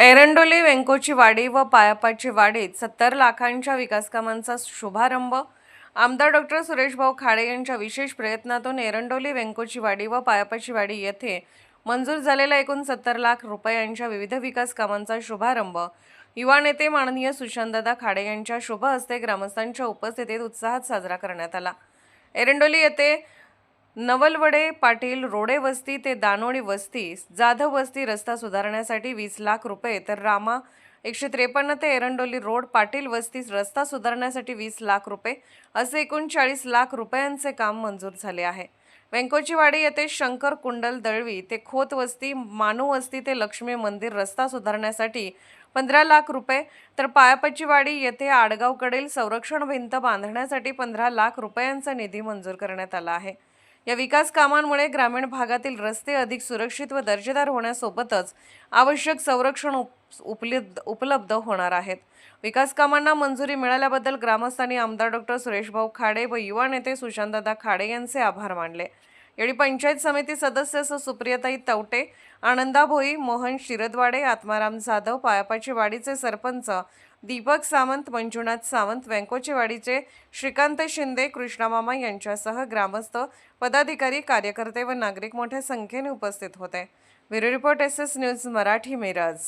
एरंडोली वेंकोची वाडी व पायापाची वाडीत 70 लाखांच्या विकासकामांचा शुभारंभ। आमदार डॉक्टर सुरेशभाऊ खाडे यांच्या विशेष प्रयत्नातून एरंडोली वेंकोची वाडी व पायापाची वाडी येथे मंजूर झालेल्या एकूण 70 लाख रुपयांच्या विविध विकास कामांचा शुभारंभ युवा नेते माननीय सुशांतदादा खाडे यांच्या शुभ हस्ते ग्रामस्थांच्या उपस्थितीत उत्साहात साजरा करण्यात आला। एरंडोली येथे नवलवडे पाटील रोडे वस्ती ते दानोळी वस्ती जाधव वस्ती रस्ता सुधारण्यासाठी 20 लाख रुपये, तर रामा 153 ते एरंडोली रोड पाटील वस्ती रस्ता सुधारण्यासाठी 20 लाख रुपये असे एकूण 40 लाख रुपयांचे काम मंजूर झाले आहे। वेंकोची वाडी येथे शंकर कुंडल दळवी ते खोत वस्ती मानू वस्ती ते लक्ष्मी मंदिर रस्ता सुधारण्यासाठी 15 लाख रुपये, तर पायापाची वाडी येथे आडगावकडील संरक्षण भिंत बांधण्यासाठी 15 लाख रुपयांचा निधी मंजूर करण्यात आला आहे। या विकास कामांमुळे ग्रामीण भागातील रस्ते अधिक सुरक्षित व दर्जेदार होण्यासोबतच आवश्यक संरक्षण उपलब्ध होणार आहेत। विकास कामांना मंजुरी मिळाल्याबद्दल ग्रामस्थांनी आमदार डॉक्टर सुरेशभाऊ खाडे व युवा नेते सुशांतदादा खाडे यांचे आभार मानले। यावेळी पंचायत समिती सदस्य सुप्रियाताई तवटे, आनंदा भोई, मोहन शिरदवाडे, आत्माराम जाधव, पायापाची वाडीचे सरपंच दीपक सावंत, मंजुनाथ सावंत, वेंकोची वाडीचे श्रीकांत शिंदे, कृष्णामामा यांच्यासह ग्रामस्थ, पदाधिकारी, कार्यकर्ते व नागरिक मोठ्या संख्येने उपस्थित होते। Bureau report SS news Marathi, Miraj.